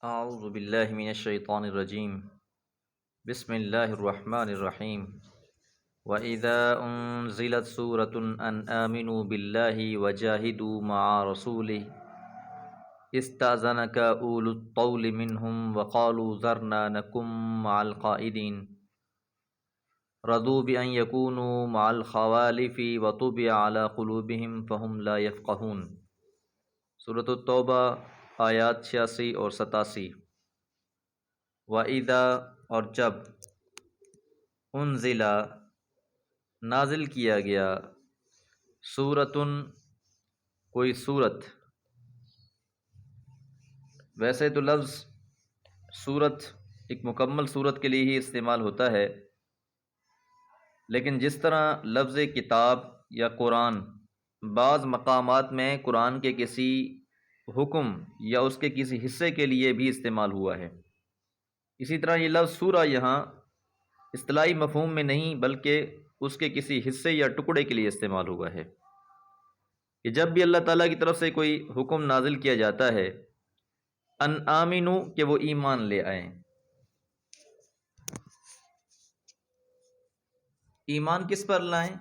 اعوذ باللہ من الشیطان الرجیم بسم اللہ الرحمن الرحیم وَإِذَا أُنزِلَتْ سُورَةٌ أَنْ آمِنُوا بِاللَّهِ وَجَاهِدُوا مَعَ رَسُولِهِ اسْتَأْذَنَكَ أُولُو الطَّوْلِ مِنْهُمْ وَقَالُوا ذَرْنَا نَكُن مَّعَ الْقَاعِدِينَ رَضُوا بِأَن يَكُونُوا مَعَ الْخَوَالِفِ وَطُبِعَ عَلَى قُلُوبِهِمْ فَهُمْ لَا يَفْقَهُونَ۔ سورۃ التوبہ آیات 86 اور 87۔ وَإِذَا اور جب، انزلہ نازل کیا گیا، سورتن کوئی سورت۔ ویسے تو لفظ سورت ایک مکمل سورت کے لیے ہی استعمال ہوتا ہے، لیکن جس طرح لفظ کتاب یا قرآن بعض مقامات میں قرآن کے کسی حکم یا اس کے کسی حصے کے لیے بھی استعمال ہوا ہے، اسی طرح یہ لفظ سورہ یہاں اصطلاحی مفہوم میں نہیں بلکہ اس کے کسی حصے یا ٹکڑے کے لیے استعمال ہوا ہے کہ جب بھی اللہ تعالیٰ کی طرف سے کوئی حکم نازل کیا جاتا ہے ان آمنو کہ وہ ایمان لے آئیں۔ ایمان کس پر لائیں؟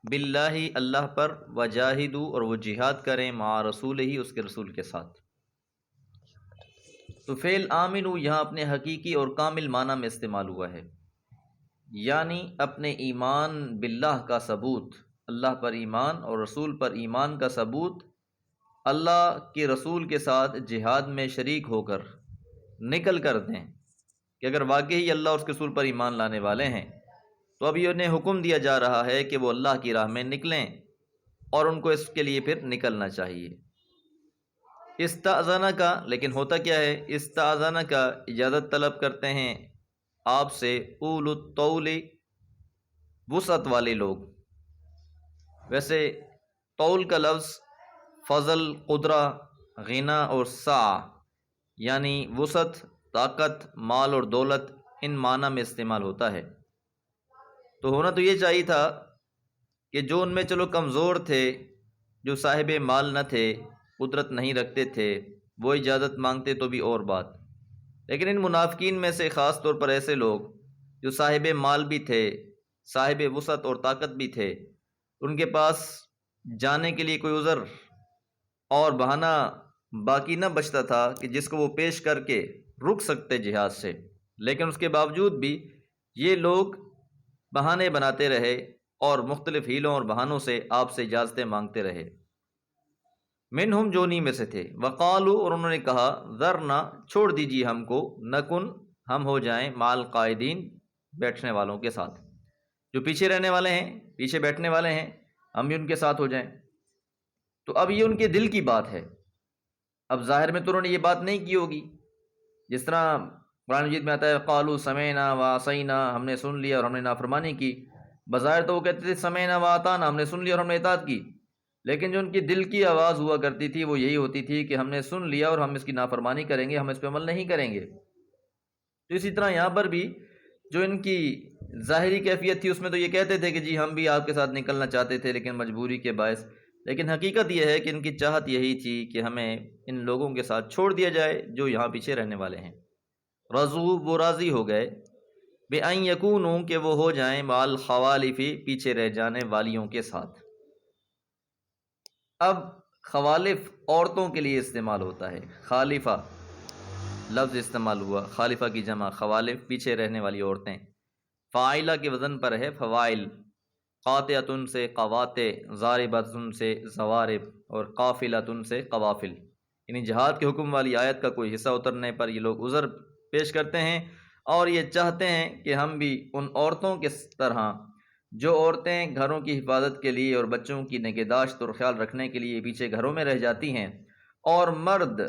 باللہ اللہ پر، وجاہدو اور وہ جہاد کریں، مع رسول ہی اس کے رسول کے ساتھ۔ تو فعل آمنو یہاں اپنے حقیقی اور کامل معنی میں استعمال ہوا ہے، یعنی اپنے ایمان باللہ کا ثبوت، اللہ پر ایمان اور رسول پر ایمان کا ثبوت اللہ کے رسول کے ساتھ جہاد میں شریک ہو کر نکل کر دیں کہ اگر واقعی اللہ اور اس کے رسول پر ایمان لانے والے ہیں تو اب یہ انہیں حکم دیا جا رہا ہے کہ وہ اللہ کی راہ میں نکلیں اور ان کو اس کے لیے پھر نکلنا چاہیے۔ استاذانہ کا لیکن ہوتا کیا ہے؟ استاذانہ کا اجازت طلب کرتے ہیں آپ سے اولو الطول وسعت والے لوگ۔ ویسے طول کا لفظ فضل، قدرہ، غنا اور سعہ یعنی وسعت، طاقت، مال اور دولت ان معنی میں استعمال ہوتا ہے۔ تو ہونا تو یہ چاہیے تھا کہ جو ان میں چلو کمزور تھے، جو صاحب مال نہ تھے، قدرت نہیں رکھتے تھے، وہ اجازت مانگتے تو بھی اور بات، لیکن ان منافقین میں سے خاص طور پر ایسے لوگ جو صاحب مال بھی تھے، صاحب وسعت اور طاقت بھی تھے، ان کے پاس جانے کے لیے کوئی عذر اور بہانہ باقی نہ بچتا تھا کہ جس کو وہ پیش کر کے رک سکتے جہاد سے، لیکن اس کے باوجود بھی یہ لوگ بہانے بناتے رہے اور مختلف ہیلوں اور بہانوں سے آپ سے اجازتیں مانگتے رہے۔ منہم جو انہی میں سے تھے، وقالو اور انہوں نے کہا، ذرنا چھوڑ دیجیے ہم کو، نکن ہم ہو جائیں، مع القاعدین بیٹھنے والوں کے ساتھ، جو پیچھے رہنے والے ہیں، پیچھے بیٹھنے والے ہیں، ہم بھی ان کے ساتھ ہو جائیں۔ تو اب یہ ان کے دل کی بات ہے، اب ظاہر میں تو انہوں نے یہ بات نہیں کی ہوگی، جس طرح قرآن مجید میں آتا ہے قالوا سمعنا وعصینا، ہم نے سن لیا اور ہم نے نافرمانی کی۔ بظاہر تو وہ کہتے تھے سمعنا واطعنا، ہم نے سن لیا اور ہم نے اطاعت کی، لیکن جو ان کی دل کی آواز ہوا کرتی تھی وہ یہی ہوتی تھی کہ ہم نے سن لیا اور ہم اس کی نافرمانی کریں گے، ہم اس پہ عمل نہیں کریں گے۔ تو اسی طرح یہاں پر بھی جو ان کی ظاہری کیفیت تھی اس میں تو یہ کہتے تھے کہ جی ہم بھی آپ کے ساتھ نکلنا چاہتے تھے لیکن مجبوری کے باعث، لیکن حقیقت یہ ہے کہ ان کی چاہت یہی تھی کہ ہمیں ان لوگوں کے ساتھ چھوڑ دیا جائے جو یہاں پیچھے رہنے والے ہیں۔ رضو وہ راضی ہو گئے، بِأَن یکونوا کہ وہ ہو جائیں، مع الخوالف پیچھے رہ جانے والیوں کے ساتھ۔ اب خوالف عورتوں کے لیے استعمال ہوتا ہے، خالفہ لفظ استعمال ہوا، خالفہ کی جمع خوالف، پیچھے رہنے والی عورتیں، فاعلہ کے وزن پر ہے فوائل، قاطعۃ سے قواطع، ضاربۃ سے ضوارب اور قافلۃ سے قوافل، یعنی جہاد کے حکم والی آیت کا کوئی حصہ اترنے پر یہ لوگ عذر پیش کرتے ہیں اور یہ چاہتے ہیں کہ ہم بھی ان عورتوں کے طرح جو عورتیں گھروں کی حفاظت کے لیے اور بچوں کی نگہداشت اور خیال رکھنے کے لیے پیچھے گھروں میں رہ جاتی ہیں، اور مرد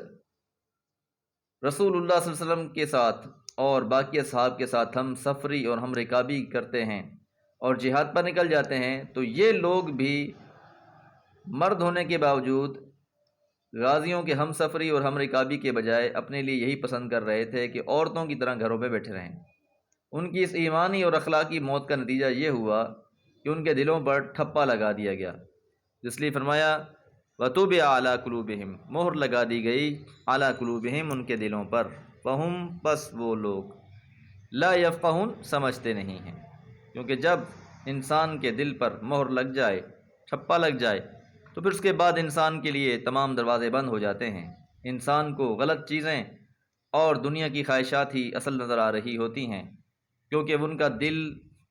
رسول اللہ صلی اللہ علیہ وسلم کے ساتھ اور باقی اصحاب کے ساتھ ہم سفری اور ہم رکابی کرتے ہیں اور جہاد پر نکل جاتے ہیں، تو یہ لوگ بھی مرد ہونے کے باوجود غازیوں کے ہم سفری اور ہم رکابی کے بجائے اپنے لیے یہی پسند کر رہے تھے کہ عورتوں کی طرح گھروں پہ بیٹھے رہیں۔ ان کی اس ایمانی اور اخلاقی موت کا نتیجہ یہ ہوا کہ ان کے دلوں پر ٹھپا لگا دیا گیا، اس لیے فرمایا وطبع علی قلوبہم، مہر لگا دی گئی علی قلوبہم، ان کے دلوں پر، فہم، پس وہ لوگ، لا یفقہون، سمجھتے نہیں ہیں۔ کیونکہ جب انسان کے دل پر مہر لگ جائے، ٹھپا لگ جائے، تو پھر اس کے بعد انسان کے لیے تمام دروازے بند ہو جاتے ہیں۔ انسان کو غلط چیزیں اور دنیا کی خواہشات ہی اصل نظر آ رہی ہوتی ہیں، کیونکہ ان کا دل،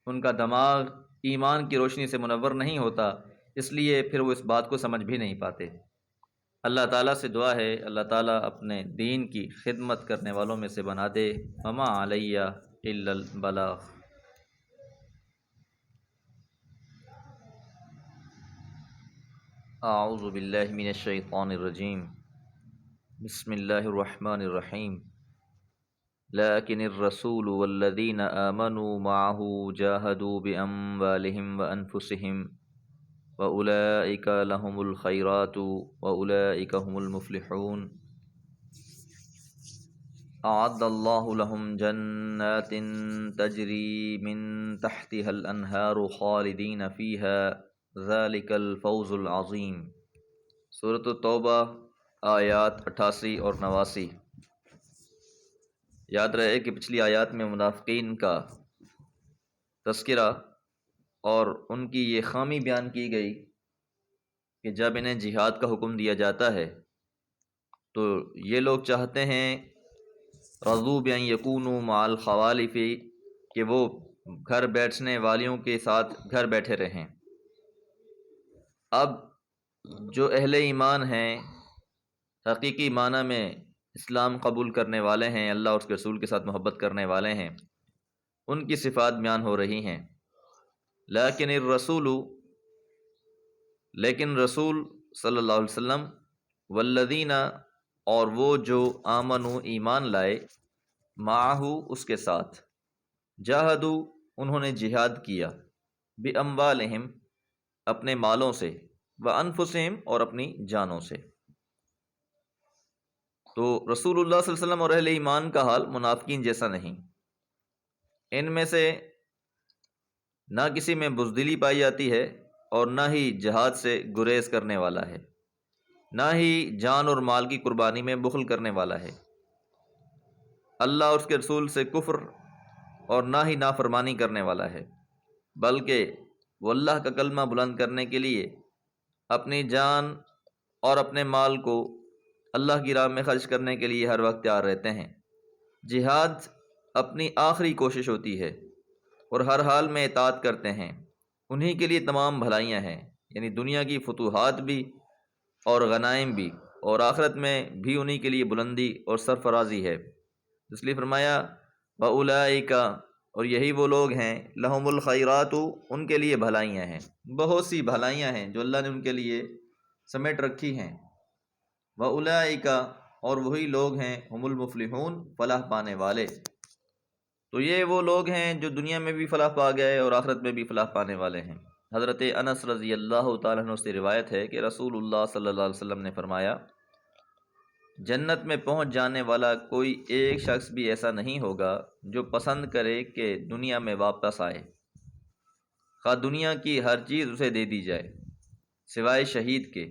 ان کا دماغ ایمان کی روشنی سے منور نہیں ہوتا، اس لیے پھر وہ اس بات کو سمجھ بھی نہیں پاتے۔ اللہ تعالیٰ سے دعا ہے اللہ تعالیٰ اپنے دین کی خدمت کرنے والوں میں سے بنا دے۔ وما علیہ الا البلاغ۔ اعوذ باللہ من الشیطان الرجیم، بسم اللہ الرحمن الرحیم۔ لیکن الرسول والذین آمنوا معه جاہدوا باموالہم وانفسہم وأولئک لهم الخیرات وأولئک هم المفلحون۔ اعد اللہ لهم جنات تجری من تحتها الانہار خالدین فیہا ذلک الفوز العظیم۔ سورۃ التوبہ آیات 88 اور 89۔ یاد رہے کہ پچھلی آیات میں منافقین کا تذکرہ اور ان کی یہ خامی بیان کی گئی کہ جب انہیں جہاد کا حکم دیا جاتا ہے تو یہ لوگ چاہتے ہیں رضوا بان یکونوا مع الخوالف، کہ وہ گھر بیٹھنے والیوں کے ساتھ گھر بیٹھے رہیں۔ اب جو اہل ایمان ہیں، حقیقی معنی میں اسلام قبول کرنے والے ہیں، اللہ اور اس کے رسول کے ساتھ محبت کرنے والے ہیں، ان کی صفات بیان ہو رہی ہیں۔ لیکن الرسول، لیکن رسول صلی اللہ علیہ وسلم، والذین، اور وہ جو آمنوا، ایمان لائے، معہ، اس کے ساتھ، جاہدوا، انہوں نے جہاد کیا، باموالہم، اپنے مالوں سے، وانفسہم، اور اپنی جانوں سے۔ تو رسول اللہ صلی اللہ علیہ وسلم اور اہل ایمان کا حال منافقین جیسا نہیں۔ ان میں سے نہ کسی میں بزدلی پائی جاتی ہے اور نہ ہی جہاد سے گریز کرنے والا ہے، نہ ہی جان اور مال کی قربانی میں بخل کرنے والا ہے، اللہ اور اس کے رسول سے کفر اور نہ ہی نافرمانی کرنے والا ہے، بلکہ وہ اللہ کا کلمہ بلند کرنے کے لیے اپنی جان اور اپنے مال کو اللہ کی راہ میں خرچ کرنے کے لیے ہر وقت تیار رہتے ہیں۔ جہاد اپنی آخری کوشش ہوتی ہے اور ہر حال میں اطاعت کرتے ہیں، انہی کے لیے تمام بھلائیاں ہیں، یعنی دنیا کی فتوحات بھی اور غنائم بھی، اور آخرت میں بھی انہی کے لیے بلندی اور سرفرازی ہے۔ اس لیے فرمایا وَأُولَئِکَ، اور یہی وہ لوگ ہیں، لَهُمُ الْخَيْرَاتُ، ان کے لیے بھلائیاں ہیں، بہت سی بھلائیاں ہیں جو اللہ نے ان کے لیے سمیٹ رکھی ہیں۔ وَأُولَئِکَ، اور وہی لوگ ہیں، ہم المفلحون، فلاح پانے والے۔ تو یہ وہ لوگ ہیں جو دنیا میں بھی فلاح پا گئے اور آخرت میں بھی فلاح پانے والے ہیں۔ حضرت انس رضی اللہ تعالیٰ عنہ سے روایت ہے کہ رسول اللہ صلی اللہ علیہ وسلم نے فرمایا، جنت میں پہنچ جانے والا کوئی ایک شخص بھی ایسا نہیں ہوگا جو پسند کرے کہ دنیا میں واپس آئے، خواہ دنیا کی ہر چیز اسے دے دی جائے سوائے شہید کے۔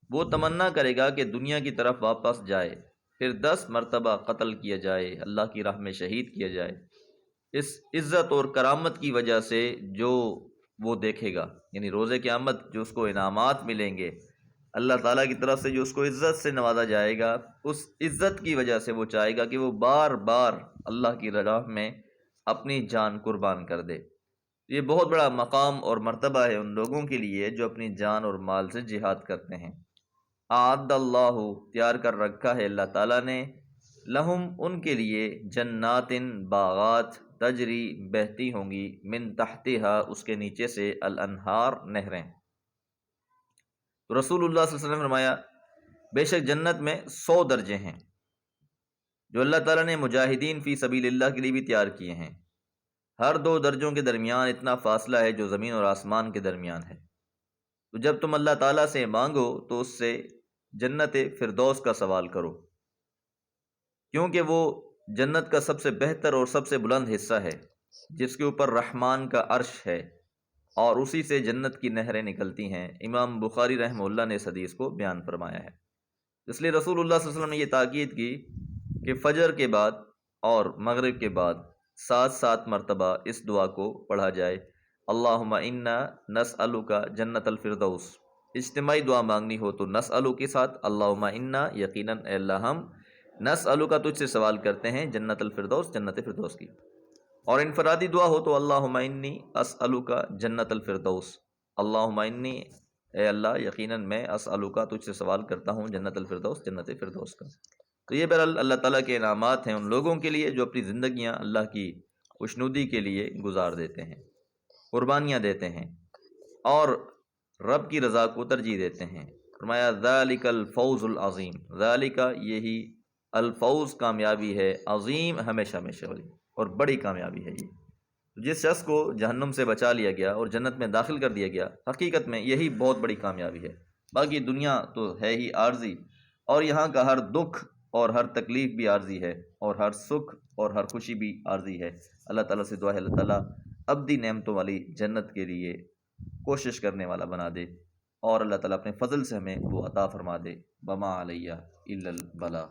وہ تمنا کرے گا کہ دنیا کی طرف واپس جائے، پھر 10 مرتبہ قتل کیا جائے، اللہ کی راہ میں شہید کیا جائے، اس عزت اور کرامت کی وجہ سے جو وہ دیکھے گا، یعنی روز قیامت جو اس کو انعامات ملیں گے، اللہ تعالیٰ کی طرف سے جو اس کو عزت سے نوازا جائے گا، اس عزت کی وجہ سے وہ چاہے گا کہ وہ بار بار اللہ کی راہ میں اپنی جان قربان کر دے۔ یہ بہت بڑا مقام اور مرتبہ ہے ان لوگوں کے لیے جو اپنی جان اور مال سے جہاد کرتے ہیں۔ اعد اللہ، تیار کر رکھا ہے اللہ تعالیٰ نے، لہم، ان کے لیے، جنات، باغات، تجری، بہتی ہوں گی، من تحتہا، اس کے نیچے سے، الانہار، نہریں۔ رسول اللہ صلی اللہ علیہ وسلم نے فرمایا، بے شک جنت میں 100 درجے ہیں جو اللہ تعالیٰ نے مجاہدین فی سبیل اللہ کے لیے بھی تیار کیے ہیں۔ ہر 2 درجوں کے درمیان اتنا فاصلہ ہے جو زمین اور آسمان کے درمیان ہے۔ تو جب تم اللہ تعالیٰ سے مانگو تو اس سے جنت فردوس کا سوال کرو، کیونکہ وہ جنت کا سب سے بہتر اور سب سے بلند حصہ ہے، جس کے اوپر رحمان کا عرش ہے، اور اسی سے جنت کی نہریں نکلتی ہیں۔ امام بخاری رحمہ اللہ نے اس حدیث کو بیان فرمایا ہے۔ اس لیے رسول اللہ صلی اللہ علیہ وسلم نے یہ تاکید کی کہ فجر کے بعد اور مغرب کے بعد 7 مرتبہ اس دعا کو پڑھا جائے، اللہم انا نسألک جنت الفردوس۔ اجتماعی دعا مانگنی ہو تو نسألو کے ساتھ اللہم انا، یقیناً اے اللہ ہم، نسألک تجھ سے سوال کرتے ہیں جنت الفردوس، جنت فردوس کی۔ اور انفرادی دعا ہو تو اللہم انی اسألک جنت الفردوس، اللہم انی، اے اللہ یقیناً میں اسألک تجھ سے سوال کرتا ہوں جنت الفردوس، جنت فردوس کا۔ تو یہ بہرحال اللہ تعالیٰ کے انعامات ہیں ان لوگوں کے لیے جو اپنی زندگیاں اللہ کی خوشنودی کے لیے گزار دیتے ہیں، قربانیاں دیتے ہیں اور رب کی رضا کو ترجیح دیتے ہیں۔ فرمایا ذالک الفوز العظیم، ذالک یہی، الفوز کامیابی ہے، عظیم ہمیشہ ہمیشہ والی اور بڑی کامیابی ہے یہ۔ جس شخص کو جہنم سے بچا لیا گیا اور جنت میں داخل کر دیا گیا، حقیقت میں یہی بہت بڑی کامیابی ہے۔ باقی دنیا تو ہے ہی عارضی، اور یہاں کا ہر دکھ اور ہر تکلیف بھی عارضی ہے، اور ہر سکھ اور ہر خوشی بھی عارضی ہے۔ اللہ تعالیٰ سے دعا ہے اللہ تعالیٰ ابدی نعمتوں والی جنت کے لیے کوشش کرنے والا بنا دے، اور اللہ تعالیٰ اپنے فضل سے ہمیں وہ عطا فرما دے۔ وما علیہ الا البلاغ۔